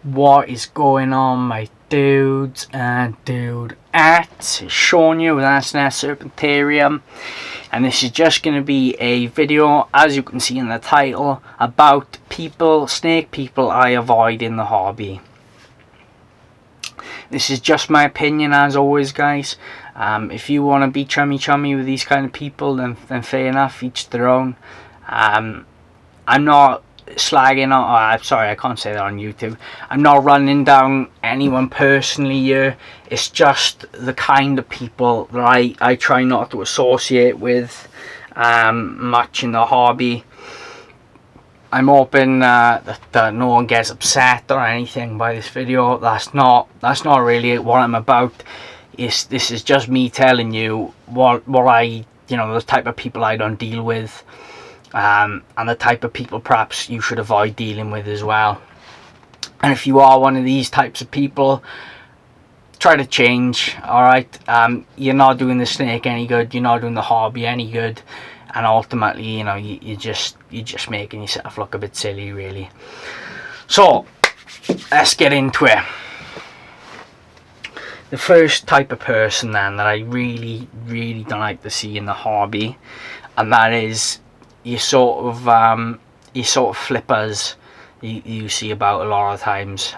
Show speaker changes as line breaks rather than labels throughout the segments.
What is going on, my dudes and dudettes? It's Sean here with SNS Serpentarium, and this is just going to be a video, as you can see in the title, about snake people I avoid in the hobby. This is just my opinion, as always, guys. If you want to be chummy with these kind of people, then fair enough, each their own. I'm not slagging on, sorry, I can't say that on YouTube. I'm not running down anyone personally here. It's just the kind of people that I try not to associate with much in the hobby. I'm hoping that no one gets upset or anything by this video. That's not really what I'm about. This is just me telling you what I, the type of people I don't deal with. And the type of people perhaps you should avoid dealing with as well. And if you are one of these types of people, try to change. Alright, you're not doing the snake any good, you're not doing the hobby any good, and ultimately, you're just making yourself look a bit silly, really. So let's get into it. The first type of person then that I really don't like to see in the hobby, and that is your sort of flippers you see about a lot of times.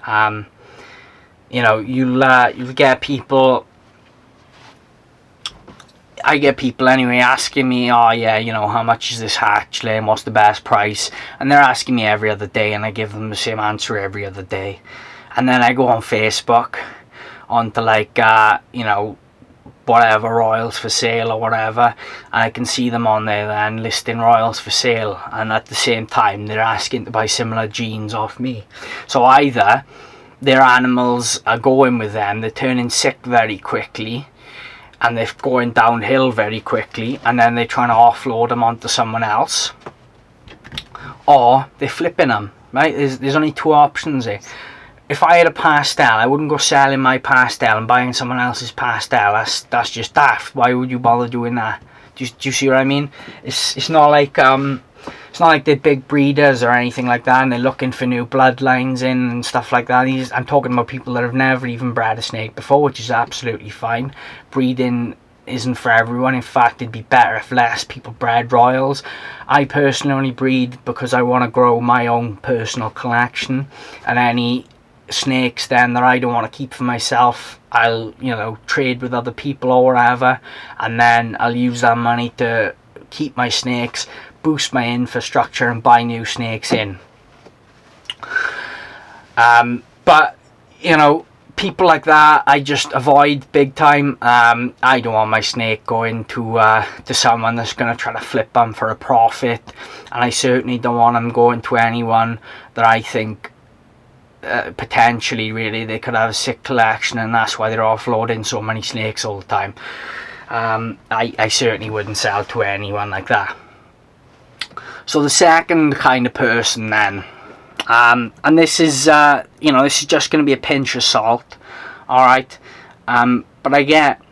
You'll get people. I get people anyway asking me, oh yeah, how much is this hatchling and what's the best price? And they're asking me every other day, and I give them the same answer every other day. And then I go on Facebook, onto whatever, royals for sale or whatever, and I can see them on there then listing royals for sale, and at the same time they're asking to buy similar genes off me. So either their animals are going with them, they're turning sick very quickly and they're going downhill very quickly, and then they're trying to offload them onto someone else, or they're flipping them, right? There's only two options here. If I had a pastel, I wouldn't go selling my pastel and buying someone else's pastel. That's just daft. Why would you bother doing that? Do you see what I mean? It's not like they're big breeders or anything like that, and they're looking for new bloodlines in and stuff like that. I'm talking about people that have never even bred a snake before, which is absolutely fine. Breeding isn't for everyone. In fact, it'd be better if less people bred royals. I personally only breed because I want to grow my own personal collection, and any snakes then that I don't want to keep for myself, I'll trade with other people or whatever, and then I'll use that money to keep my snakes, boost my infrastructure, and buy new snakes in. But people like that I just avoid big time. I don't want my snake going to someone that's going to try to flip them for a profit, and I certainly don't want them going to anyone that I think potentially really they could have a sick collection, and that's why they're offloading so many snakes all the time. I certainly wouldn't sell to anyone like that. So the second kind of person then, and this is this is just going to be a pinch of salt, all right, but I get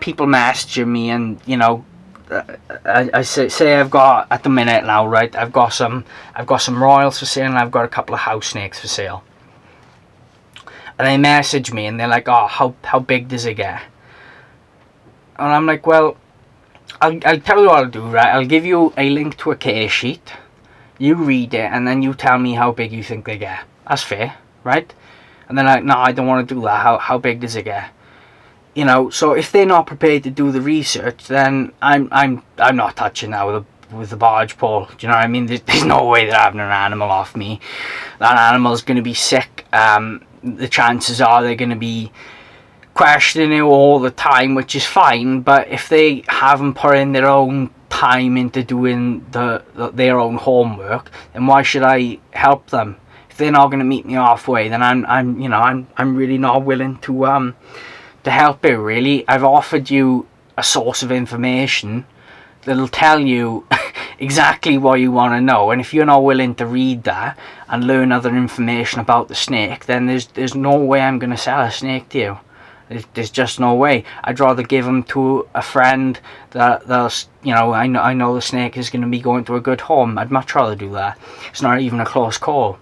people messaging me, and I say I've got, at the minute now, right, I've got some royals for sale, and I've got a couple of house snakes for sale. And they message me and they're like, oh, how big does it get? And I'm like, well, I'll tell you what I'll do, right? I'll give you a link to a case sheet. You read it, and then you tell me how big you think they get. That's fair, right? And they're like, no, I don't want to do that. How big does it get? So if they're not prepared to do the research, then I'm not touching that with the barge pole. Do you know what I mean? There's no way they're having an animal off me. That animal's going to be sick. The chances are they're going to be questioning it all the time, which is fine. But if they haven't put in their own time into doing their own homework, then why should I help them? If they're not going to meet me halfway, then I'm really not willing to help it, really. I've offered you a source of information that'll tell you exactly what you want to know, and if you're not willing to read that and learn other information about the snake, then there's no way I'm going to sell a snake to you. There's just no way. I'd rather give them to a friend that's I know the snake is going to be going to a good home. I'd much rather do that. It's not even a close call.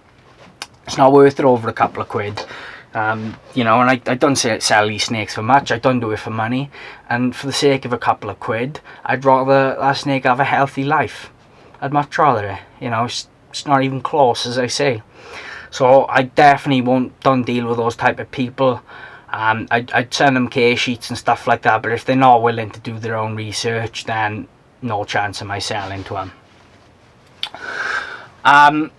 It's not worth it over a couple of quid. You know, and I don't sell these snakes for much. I don't do it for money, and for the sake of a couple of quid, I'd rather that snake have a healthy life. I'd much rather it. You know, it's not even close, as I say. So I definitely don't deal with those type of people. I'd send them case sheets and stuff like that, but if they're not willing to do their own research, then no chance of my selling to them.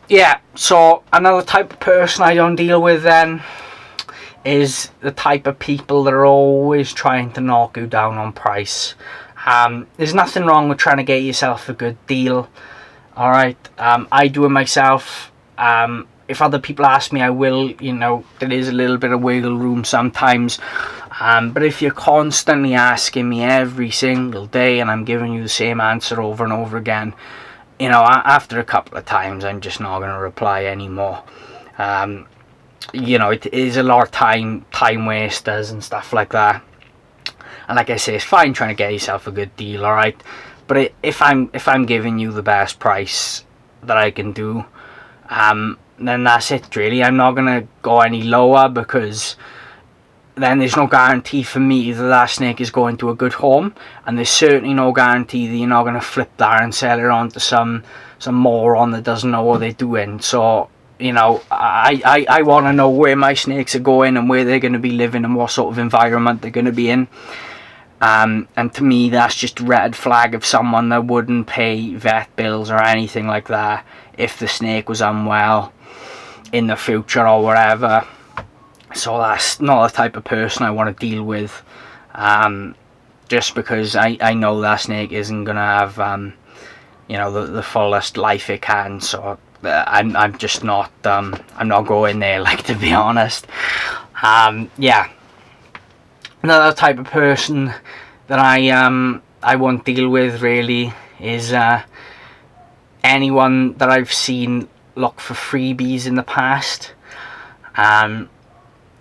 Yeah, so another type of person I don't deal with then is the type of people that are always trying to knock you down on price. There's nothing wrong with trying to get yourself a good deal. Alright, I do it myself. If other people ask me, I will. You know, there is a little bit of wiggle room sometimes. But if you're constantly asking me every single day and I'm giving you the same answer over and over again, you know, after a couple of times, I'm just not going to reply anymore. You know, it is a lot of time wasters and stuff like that. And like I say, it's fine trying to get yourself a good deal, alright? But if I'm giving you the best price that I can do, then that's it really. I'm not going to go any lower, because then there's no guarantee for me that snake is going to a good home, and there's certainly no guarantee that you're not going to flip that and sell it on to some moron that doesn't know what they're doing. So, you know, I want to know where my snakes are going and where they're going to be living and what sort of environment they're going to be in. And to me, that's just a red flag of someone that wouldn't pay vet bills or anything like that if the snake was unwell in the future or whatever. So that's not the type of person I want to deal with, just because I know that snake isn't going to have, you know, the fullest life it can. So I'm just not, I'm not going there, like, to be honest. Yeah. Another type of person that I won't deal with really is anyone that I've seen look for freebies in the past.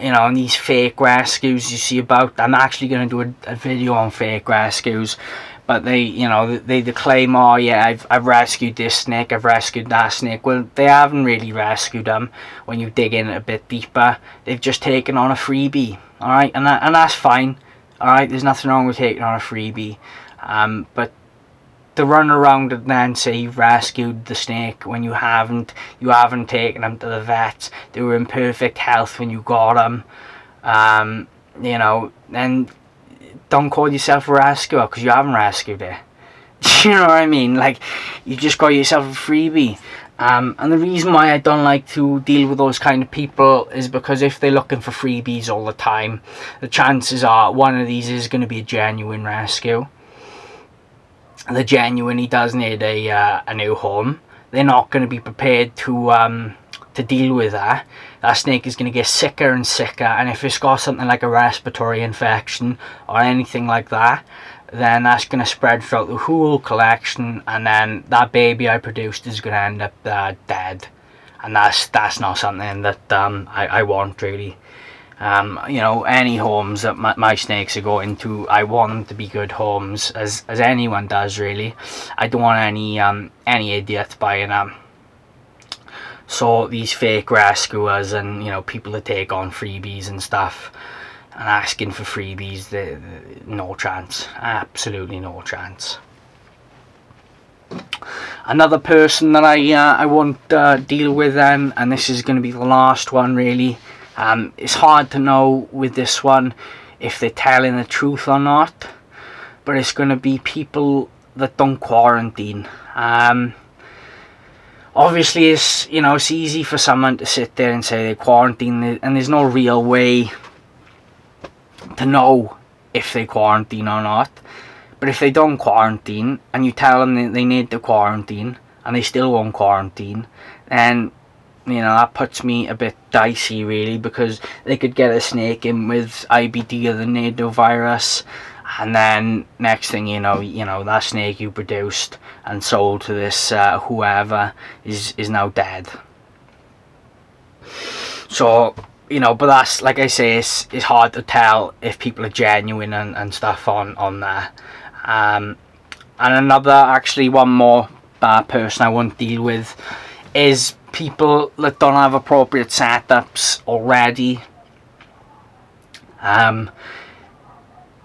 You know, and these fake rescues you see about, I'm actually going to do a video on fake rescues, but they, you know, they claim, oh yeah, I've rescued this snake, I've rescued that snake. Well, they haven't really rescued them. When you dig in a bit deeper, they've just taken on a freebie, alright, and that's fine, alright, there's nothing wrong with taking on a freebie, but to run around and then say you've rescued the snake when you haven't taken them to the vets, they were in perfect health when you got them, you know, and don't call yourself a rescuer because you haven't rescued it. You know what I mean? Like, you just got yourself a freebie. And the reason why I don't like to deal with those kind of people is because if they're looking for freebies all the time, the chances are one of these is going to be a genuine rescue. The genuinely does need a new home. They're not going to be prepared to deal with that. That snake is going to get sicker and sicker, and if it's got something like a respiratory infection or anything like that, then that's going to spread throughout the whole collection, and then that baby I produced is going to end up dead, and that's not something that I want really. You know, any homes that my snakes are going to, I want them to be good homes, as anyone does really. I don't want any idiots buying them. So these fake rescuers and, you know, people that take on freebies and stuff and asking for freebies, no chance, absolutely no chance. Another person that I won't deal with then, and this is going to be the last one really. It's hard to know with this one if they're telling the truth or not, but it's going to be people that don't quarantine. Obviously, it's easy for someone to sit there and say they quarantine, and there's no real way to know if they quarantine or not. But if they don't quarantine and you tell them that they need to quarantine and they still won't quarantine, then that puts me a bit dicey really, because they could get a snake in with IBD or the norovirus, and then next thing you know, that snake you produced and sold to this whoever is now dead. So but that's, like I say, it's hard to tell if people are genuine and stuff on there. And one more person I won't deal with is people that don't have appropriate setups already,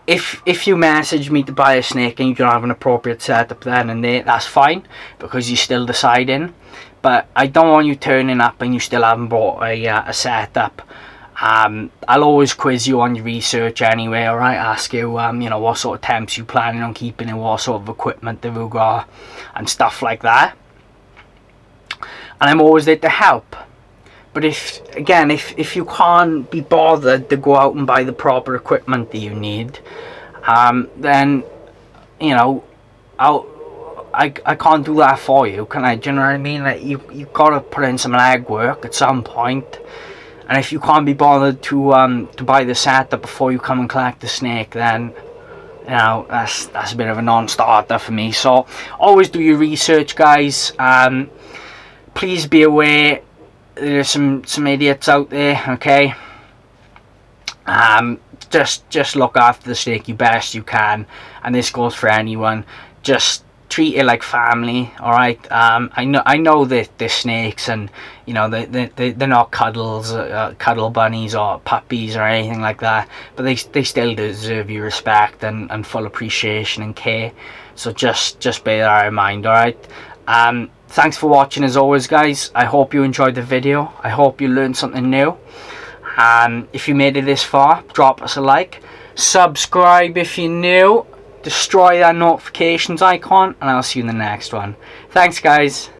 if you message me to buy a snake and you don't have an appropriate setup then and there, that's fine, because you're still deciding. But I don't want you turning up and you still haven't bought a setup. I'll always quiz you on your research anyway, alright? Ask you, you know, what sort of temps you planning on keeping and what sort of equipment have you got and stuff like that. And I'm always there to help. But if you can't be bothered to go out and buy the proper equipment that you need, then, you know, I can't do that for you, can I? Do you know what I mean? Like, you've got to put in some legwork at some point. And if you can't be bothered to buy the setup before you come and collect the snake, then, you know, that's a bit of a non-starter for me. So always do your research, guys. Please be aware there's some idiots out there, okay? Just look after the snake you best you can, and this goes for anyone. Just treat it like family, all right? I know that they're snakes, and you know they're not cuddle bunnies or puppies or anything like that, but they still deserve your respect and full appreciation and care. So just bear that in mind, all right? Thanks for watching as always, guys. I hope you enjoyed the video. I hope you learned something new. If you made it this far, drop us a like. Subscribe if you're new. Destroy that notifications icon, and I'll see you in the next one. Thanks, guys.